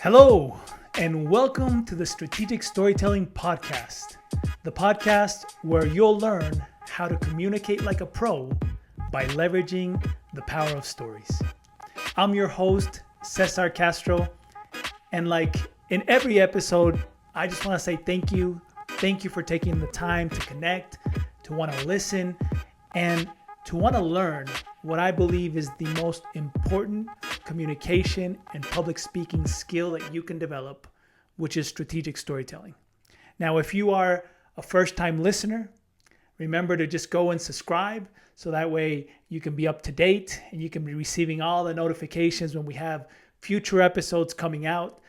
Hello, and welcome to the Strategic Storytelling Podcast, the podcast where you'll learn how to communicate like a pro by leveraging the power of stories. I'm your host, Cesar Castro, and like in every episode, I just want to say thank you. Thank you for taking the time to connect, to want to listen, and to want to learn what I believe is the most important communication and public speaking skill that you can develop, which is strategic storytelling. Now, if you are a first-time listener, remember to just go and subscribe so that way you can be up to date and you can be receiving all the notifications when we have future episodes coming out.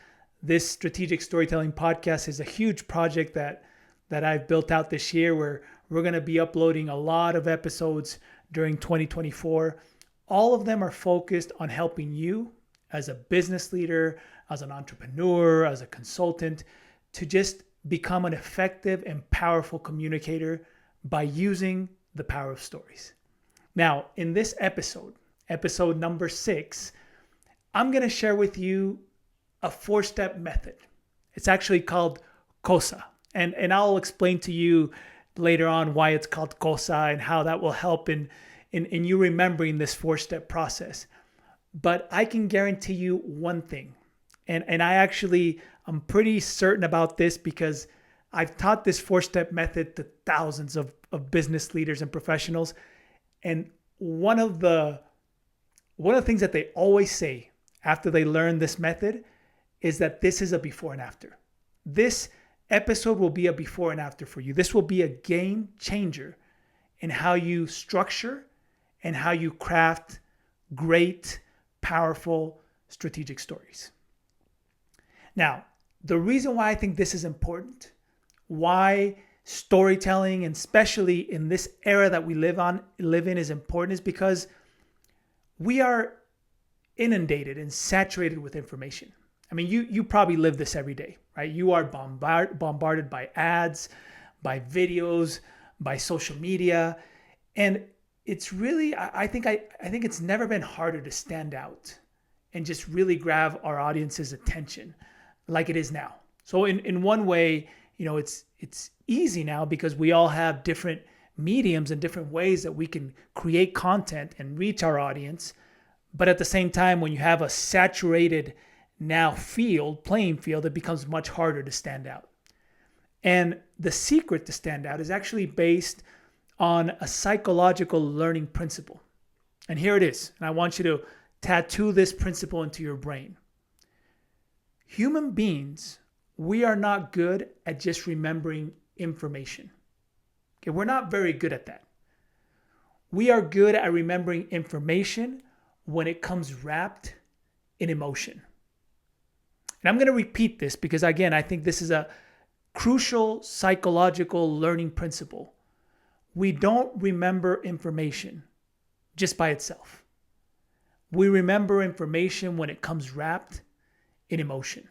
This strategic storytelling podcast is a huge project that I've built out this year where we're going to be uploading a lot of episodes during 2024. All of them are focused on helping you as a business leader, as an entrepreneur, as a consultant, to just become an effective and powerful communicator by using the power of stories. Now, in this episode number 6, I'm going to share with you a 4-step method. It's actually called COSA. And I'll explain to you later on why it's called COSA and how that will help in you remembering this 4-step process. But I can guarantee you one thing, and I'm pretty certain about this because I've taught this 4-step method to thousands of business leaders and professionals. And one of the things that they always say after they learn this method is that this is a before and after. This episode will be a before and after for you. This will be a game changer in how you structure and how you craft great, powerful, strategic stories. Now, the reason why I think this is important, why storytelling, and especially in this era that we live in is important, is because we are inundated and saturated with information. I mean, you probably live this every day, right? You are bombarded by ads, by videos, by social media. And it's really, I think it's never been harder to stand out and just really grab our audience's attention like it is now. So in one way, it's easy now because we all have different mediums and different ways that we can create content and reach our audience. But at the same time, when you have a saturated now playing field, it becomes much harder to stand out. And the secret to stand out is actually based on a psychological learning principle. And here it is. And I want you to tattoo this principle into your brain. Human beings, we are not good at just remembering information. Okay, we're not very good at that. We are good at remembering information when it comes wrapped in emotion. And I'm going to repeat this because, again, I think this is a crucial psychological learning principle. We don't remember information just by itself. We remember information when it comes wrapped in emotion.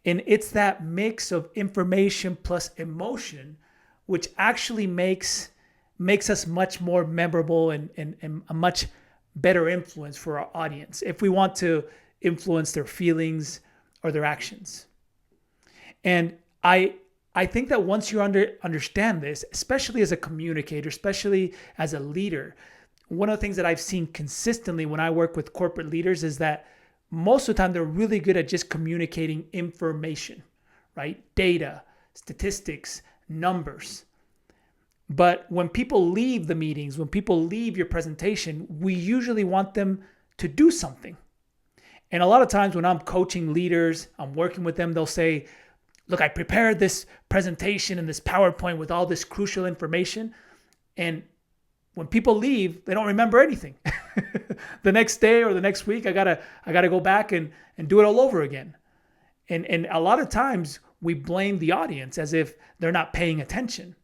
And it's that mix of information plus emotion which actually makes us much more memorable and a much better influence for our audience if we want to influence their feelings or their actions. And I think that once you understand this, especially as a communicator, especially as a leader, one of the things that I've seen consistently when I work with corporate leaders is that most of the time they're really good at just communicating information, right? Data, statistics, numbers. But when people leave the meetings, when people leave your presentation, we usually want them to do something. And a lot of times when I'm coaching leaders, I'm working with them, they'll say, look, I prepared this presentation and this PowerPoint with all this crucial information. And when people leave, they don't remember anything. The next day or the next week, I gotta go back and do it all over again. And a lot of times we blame the audience as if they're not paying attention.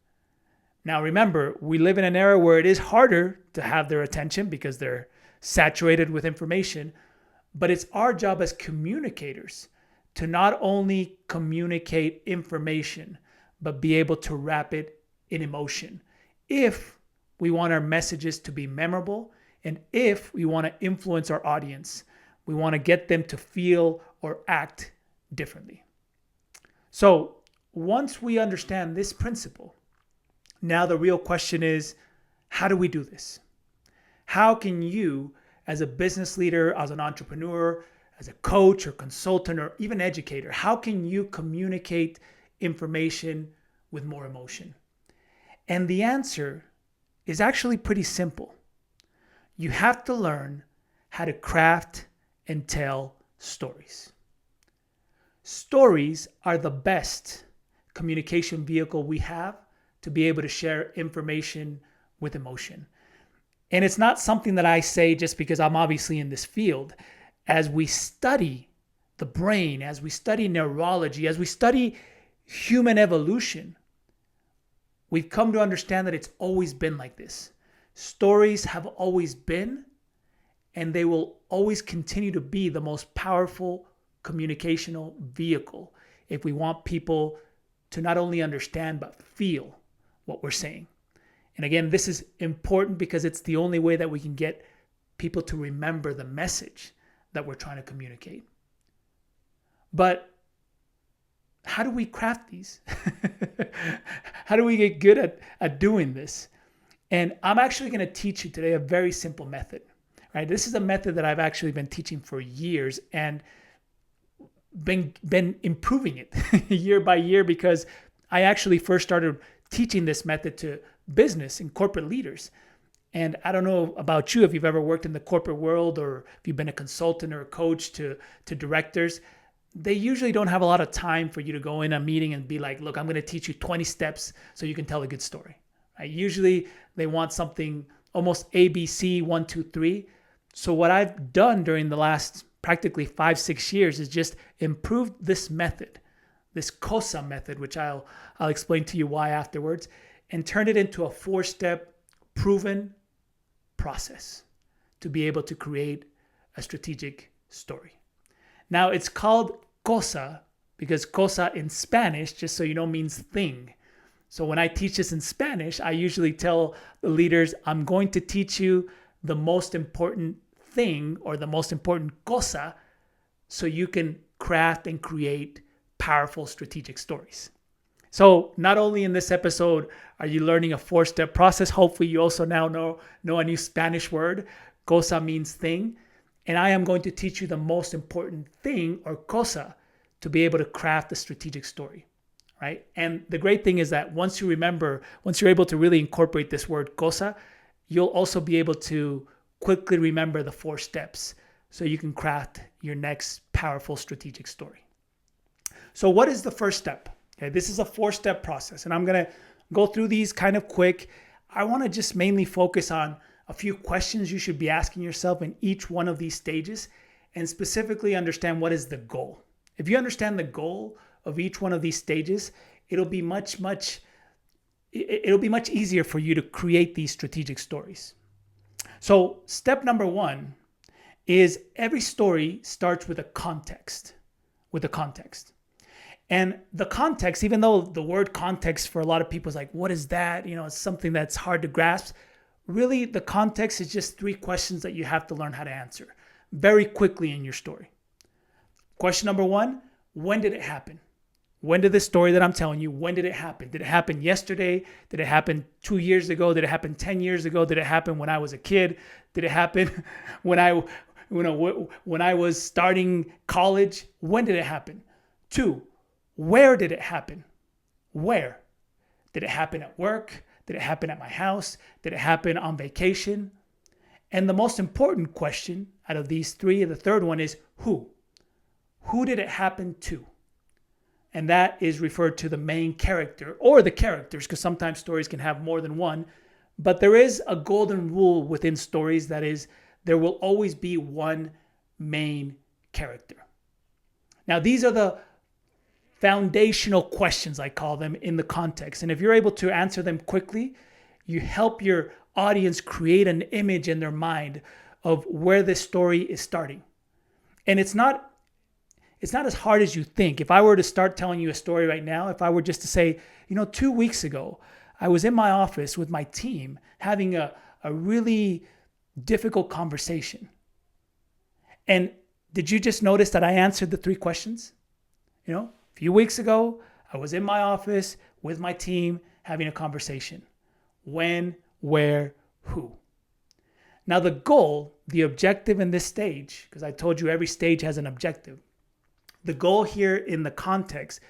Now, remember, we live in an era where it is harder to have their attention because they're saturated with information. But it's our job as communicators to not only communicate information, but be able to wrap it in emotion. If we want our messages to be memorable, and if we want to influence our audience, we want to get them to feel or act differently. So once we understand this principle, now the real question is, how do we do this? How can you, as a business leader, as an entrepreneur, as a coach or consultant or even educator, how can you communicate information with more emotion? And the answer is actually pretty simple. You have to learn how to craft and tell stories. Stories are the best communication vehicle we have to be able to share information with emotion. And it's not something that I say just because I'm obviously in this field. As we study the brain, as we study neurology, as we study human evolution, we've come to understand that it's always been like this. Stories have always been, and they will always continue to be the most powerful communicational vehicle if we want people to not only understand but feel what we're saying. And again, this is important because it's the only way that we can get people to remember the message that we're trying to communicate. But how do we craft these? How do we get good at doing this? And I'm actually going to teach you today a very simple method, right? This is a method that I've actually been teaching for years and been improving it year by year, because I actually first started teaching this method to business and corporate leaders. And I don't know about you, if you've ever worked in the corporate world or if you've been a consultant or a coach to directors, they usually don't have a lot of time for you to go in a meeting and be like, look, I'm going to teach you 20 steps so you can tell a good story. Right? Usually they want something almost ABC 1, 2, 3. So what I've done during the last practically 5-6 years is just improved this method, this COSA method, which I'll explain to you why afterwards, and turn it into a 4-step proven process to be able to create a strategic story. Now it's called COSA because COSA in Spanish, just so you know, means thing. So when I teach this in Spanish, I usually tell the leaders, I'm going to teach you the most important thing or the most important cosa so you can craft and create powerful strategic stories. So not only in this episode are you learning a 4-step process, hopefully you also now know a new Spanish word. Cosa means thing. And I am going to teach you the most important thing or cosa to be able to craft a strategic story, right? And the great thing is that once you're able to really incorporate this word cosa, you'll also be able to quickly remember the 4 steps so you can craft your next powerful strategic story. So what is the first step? Okay, this is a 4-step process, and I'm going to go through these kind of quick. I want to just mainly focus on a few questions you should be asking yourself in each one of these stages, and specifically understand what is the goal. If you understand the goal of each one of these stages, it'll be much easier for you to create these strategic stories. So step number 1 is every story starts with a context. And the context, even though the word context for a lot of people is like, what is that? It's something that's hard to grasp. Really, the context is just 3 questions that you have to learn how to answer very quickly in your story. Question number 1, when did it happen? When did this story that I'm telling you, when did it happen? Did it happen yesterday? Did it happen 2 years ago? Did it happen 10 years ago? Did it happen when I was a kid? Did it happen when I was starting college? When did it happen? 2, where did it happen? Where? Did it happen at work? Did it happen at my house? Did it happen on vacation? And the most important question out of these 3, the third one is who? Who did it happen to? And that is referred to the main character or the characters, because sometimes stories can have more than one. But there is a golden rule within stories, that is, there will always be one main character. Now, these are the foundational questions, I call them, in the context. And if you're able to answer them quickly, you help your audience create an image in their mind of where this story is starting. And it's not as hard as you think. If I were to start telling you a story right now, if I were just to say, 2 weeks ago, I was in my office with my team having a really difficult conversation. And Did you just notice that I answered the 3 questions? A few weeks ago, I was in my office with my team having a conversation. When, where, who. Now the goal, the objective in this stage, because I told you every stage has an objective. The goal here in the context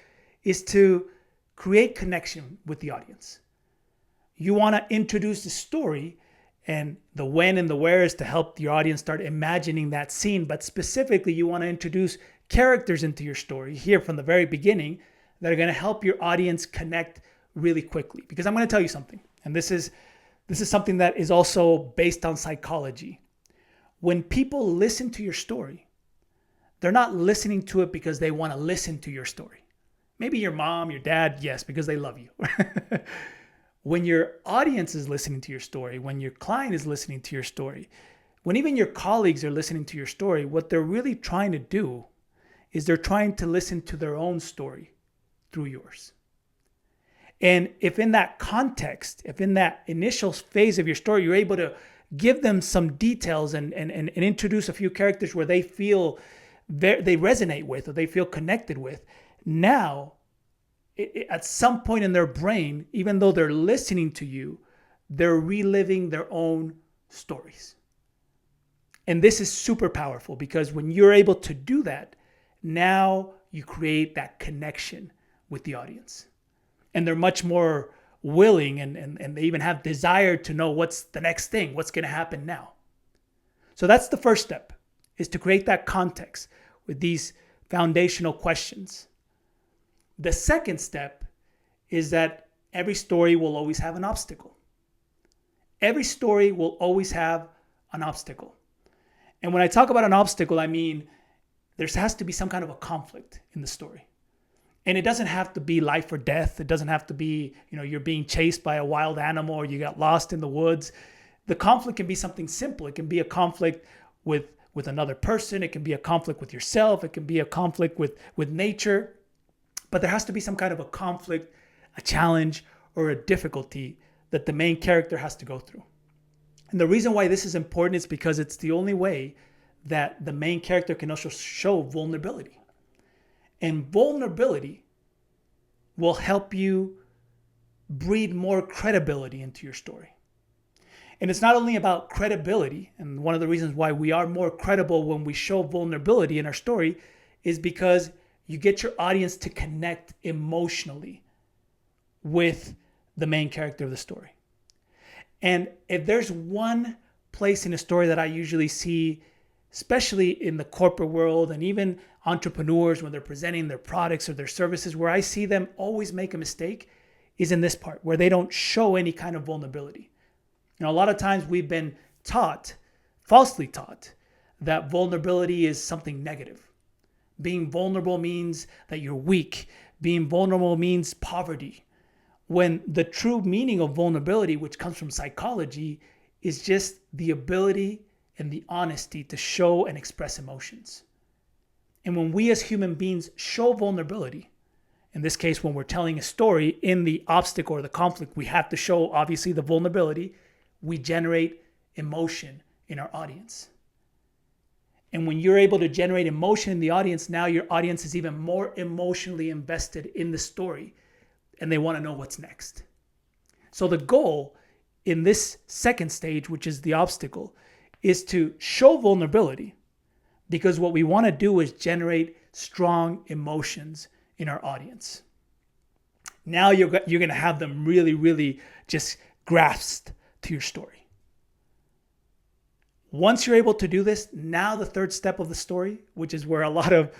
is to create connection with the audience. You want to introduce the story, and the when and the where is to help your audience start imagining that scene. But specifically, you want to introduce characters into your story here from the very beginning that are going to help your audience connect really quickly. Because I'm going to tell you something, and this is something that is also based on psychology. When people listen to your story, they're not listening to it because they want to listen to your story. Maybe your mom, your dad, yes, because they love you. When your audience is listening to your story, when your client is listening to your story, when even your colleagues are listening to your story, what they're really trying to do is they're trying to listen to their own story through yours. And if in that context, if in that initial phase of your story, you're able to give them some details and introduce a few characters where they feel they resonate with or they feel connected with, now at some point in their brain, even though they're listening to you, they're reliving their own stories. And this is super powerful because when you're able to do that, now you create that connection with the audience. And they're much more willing and they even have desire to know what's the next thing, what's going to happen now. So that's the first step, is to create that context with these foundational questions. The second step is that every story will always have an obstacle. Every story will always have an obstacle. And when I talk about an obstacle, I mean there has to be some kind of a conflict in the story. And it doesn't have to be life or death. It doesn't have to be, you're being chased by a wild animal or you got lost in the woods. The conflict can be something simple. It can be a conflict with another person. It can be a conflict with yourself. It can be a conflict with nature. But there has to be some kind of a conflict, a challenge, or a difficulty that the main character has to go through. And the reason why this is important is because it's the only way that the main character can also show vulnerability. And vulnerability will help you breed more credibility into your story. And it's not only about credibility, and one of the reasons why we are more credible when we show vulnerability in our story is because you get your audience to connect emotionally with the main character of the story. And if there's one place in a story that I usually see, especially in the corporate world and even entrepreneurs when they're presenting their products or their services, where I see them always make a mistake is in this part where they don't show any kind of vulnerability. A lot of times we've been taught, falsely taught, that vulnerability is something negative. Being vulnerable means that you're weak. Being vulnerable means poverty. When the true meaning of vulnerability, which comes from psychology, is just the ability and the honesty to show and express emotions. And when we as human beings show vulnerability, in this case, when we're telling a story in the obstacle or the conflict, we have to show obviously the vulnerability. We generate emotion in our audience. And when you're able to generate emotion in the audience, now your audience is even more emotionally invested in the story and they want to know what's next. So the goal in this second stage, which is the obstacle, is to show vulnerability, because what we want to do is generate strong emotions in our audience. Now you're going to have them really, really just grasped to your story. Once you're able to do this, now the third step of the story, which is where a lot of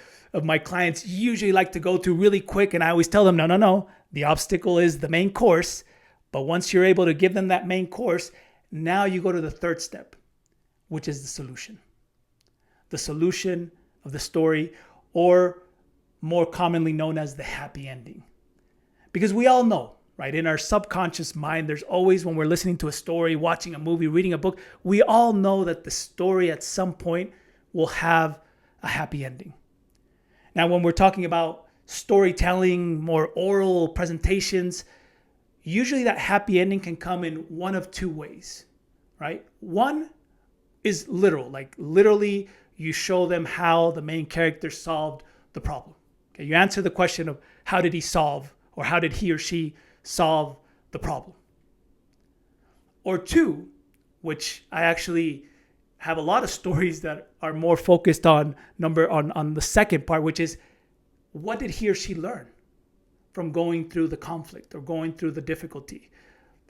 my clients usually like to go to really quick, and I always tell them, no. The obstacle is the main course. But once you're able to give them that main course, now you go to the third step, which is the solution. The solution of the story, or more commonly known as the happy ending. Because we all know, right, in our subconscious mind, there's always, when we're listening to a story, watching a movie, reading a book, we all know that the story at some point will have a happy ending. Now, when we're talking about storytelling, more oral presentations, usually that happy ending can come in one of two ways, right? One is literal, like literally you show them how the main character solved the problem. Okay, you answer the question of how did he solve, or how did he or she solve the problem. Or two, which I actually have a lot of stories that are more focused on the second part, which is what did he or she learn from going through the conflict or going through the difficulty?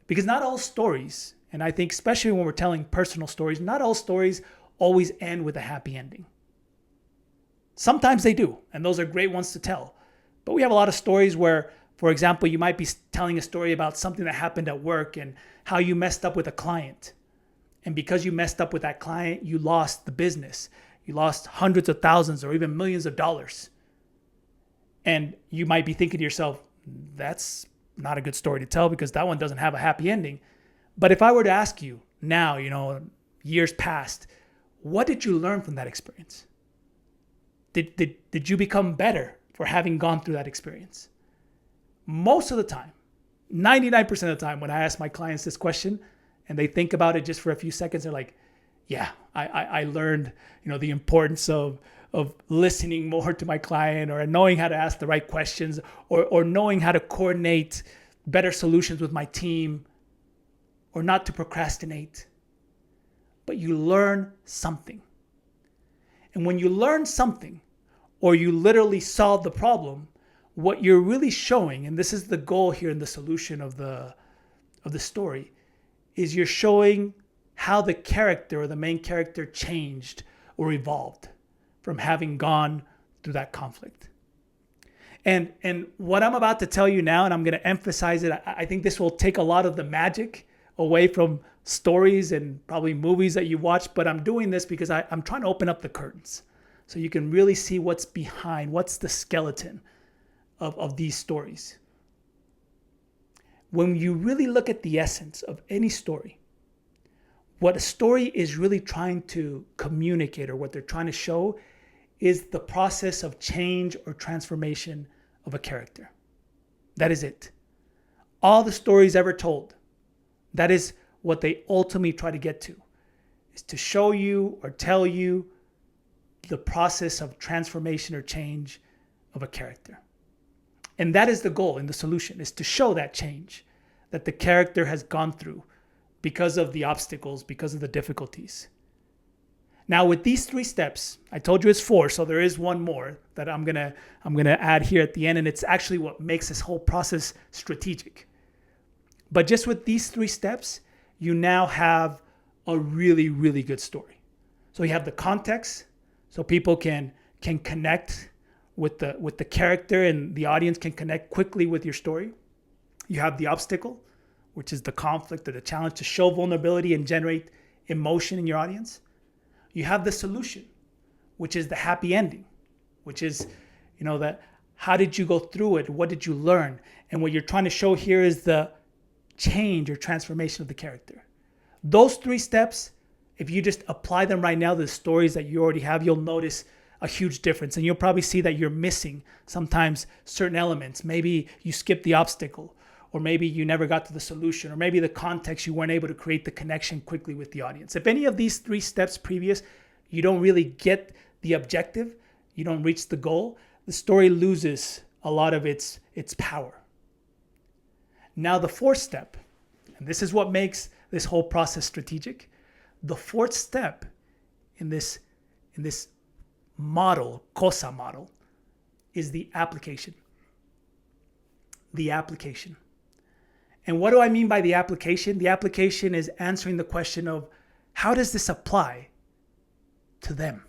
Because not all stories, and I think especially when we're telling personal stories, not all stories always end with a happy ending. Sometimes they do, and those are great ones to tell. But we have a lot of stories where, for example, you might be telling a story about something that happened at work and how you messed up with a client. And because you messed up with that client, you lost the business. You lost hundreds of thousands or even millions of dollars. And you might be thinking to yourself, that's not a good story to tell because that one doesn't have a happy ending. But if I were to ask you now, years past, what did you learn from that experience? Did you become better for having gone through that experience? Most of the time, 99% of the time when I ask my clients this question and they think about it just for a few seconds, they're like, yeah, I learned, the importance of listening more to my client, or knowing how to ask the right questions, or knowing how to coordinate better solutions with my team, or not to procrastinate. But you learn something. And when you learn something, or you literally solve the problem, what you're really showing, and this is the goal here in the solution of the story, is you're showing how the character or the main character changed or evolved from having gone through that conflict. And what I'm about to tell you now, and I'm going to emphasize it, I think this will take a lot of the magic away from stories and probably movies that you watch, but I'm doing this because I'm trying to open up the curtains so you can really see what's behind, what's the skeleton of these stories. When you really look at the essence of any story, what a story is really trying to communicate, or what they're trying to show, is the process of change or transformation of a character. That is it. All the stories ever told, that is what they ultimately try to get to, is to show you or tell you the process of transformation or change of a character. And that is the goal in the solution, is to show that change that the character has gone through because of the obstacles, because of the difficulties. Now with these 3 steps, I told you it's 4, so there is one more that I'm gonna add here at the end, and it's actually what makes this whole process strategic. But just with these 3 steps, you now have a really, really good story. So you have the context, so people can connect with the character, and the audience can connect quickly with your story. You have the obstacle, which is the conflict or the challenge, to show vulnerability and generate emotion in your audience. You have the solution, which is the happy ending, which is, that how did you go through it? What did you learn? And what you're trying to show here is the change or transformation of the character. Those 3 steps, if you just apply them right now to the stories that you already have, you'll notice a huge difference. And you'll probably see that you're missing sometimes certain elements. Maybe you skipped the obstacle, or maybe you never got to the solution, or maybe the context, you weren't able to create the connection quickly with the audience. If any of these 3 steps previous, you don't really get the objective, you don't reach the goal, the story loses a lot of its power. Now the 4th step, and this is what makes this whole process strategic. The 4th step in this model, COSA model, is the application. The application. And what do I mean by the application? The application is answering the question of, how does this apply to them,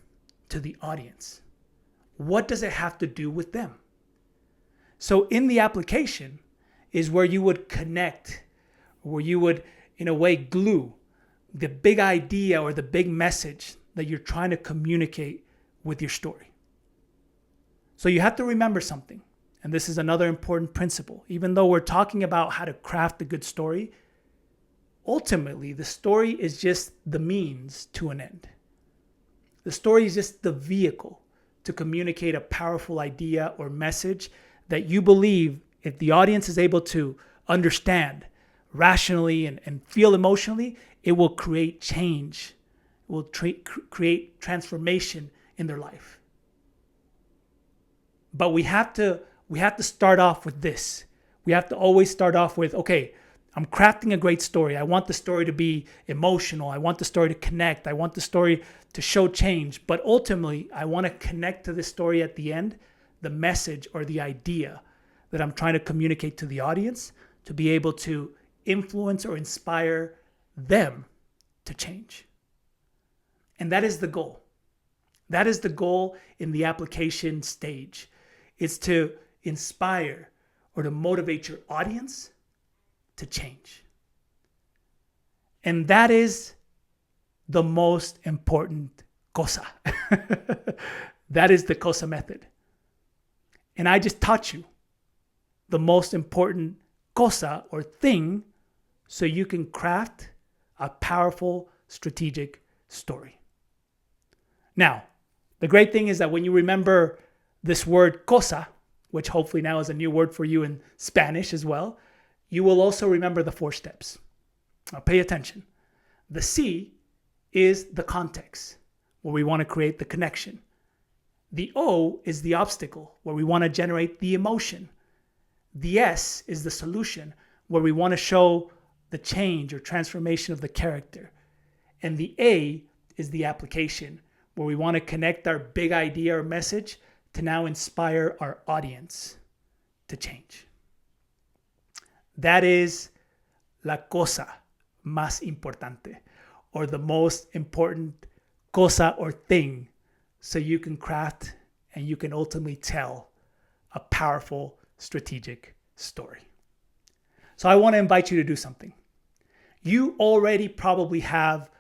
to the audience? What does it have to do with them? So in the application is where you would connect, where you would, in a way, glue the big idea or the big message that you're trying to communicate with your story. So you have to remember something. And this is another important principle. Even though we're talking about how to craft a good story, ultimately the story is just the means to an end. The story is just the vehicle to communicate a powerful idea or message that you believe, if the audience is able to understand rationally and feel emotionally, it will create change, will create transformation in their life. But we have to start off with this. We have to always start off with, okay, I'm crafting a great story. I want the story to be emotional. I want the story to connect. I want the story to show change. But ultimately, I want to connect to the story at the end, the message or the idea that I'm trying to communicate to the audience, to be able to influence or inspire them to change. And that is the goal. That is the goal in the application stage. It's to inspire or to motivate your audience to change. And that is the most important COSA. That is the COSA method. And I just taught you the most important COSA or thing so you can craft a powerful strategic story. Now, the great thing is that when you remember this word COSA, which hopefully now is a new word for you in Spanish as well, you will also remember the 4 steps. Now pay attention. The C is the context, where we want to create the connection. The O is the obstacle, where we want to generate the emotion. The S is the solution, where we want to show the change or transformation of the character. And the A is the application, where we want to connect our big idea or message to now inspire our audience to change. That is la cosa más importante, or the most important cosa or thing, so you can craft and you can ultimately tell a powerful strategic story. So I want to invite you to do something. You already probably have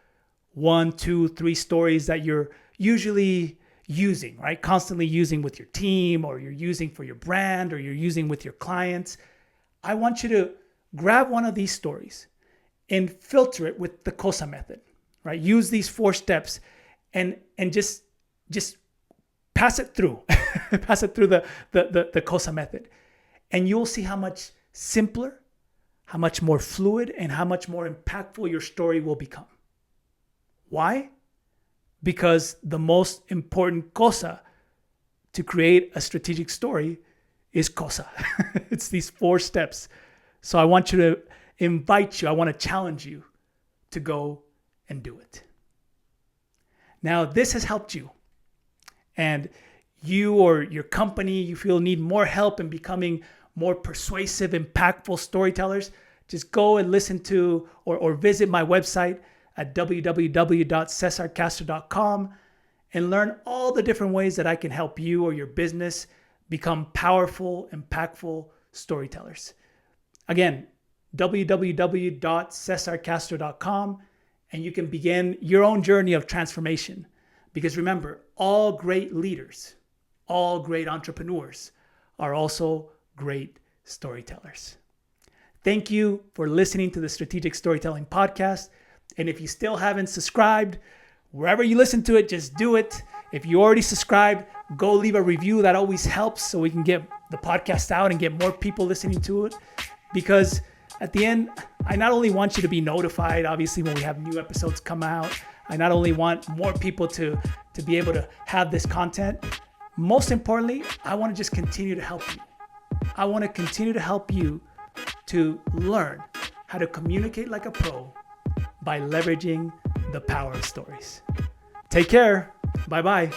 1, 2, 3 stories that you're usually using, right? Constantly using with your team, or you're using for your brand, or you're using with your clients. I want you to grab one of these stories and filter it with the COSA method, right? Use these 4 steps and just pass it through, pass it through the COSA method. And you'll see how much simpler, how much more fluid, and how much more impactful your story will become. Why? Because the most important cosa to create a strategic story is COSA. It's these 4 steps. So I want you to invite you, I want to challenge you to go and do it. Now, this has helped you, and you or your company, you feel need more help in becoming more persuasive, impactful storytellers, just go and listen to or visit my website at www.cesarcastro.com and learn all the different ways that I can help you or your business become powerful, impactful storytellers. Again, www.cesarcastro.com, and you can begin your own journey of transformation. Because remember, all great leaders, all great entrepreneurs are also great storytellers. Thank you for listening to the Strategic Storytelling Podcast. And if you still haven't subscribed, wherever you listen to it, just do it. If you already subscribed, go leave a review. That always helps so we can get the podcast out and get more people listening to it. Because at the end, I not only want you to be notified, obviously, when we have new episodes come out. I not only want more people to be able to have this content. Most importantly, I want to just continue to help you. I want to continue to help you to learn how to communicate like a pro by leveraging the power of stories. Take care. Bye-bye.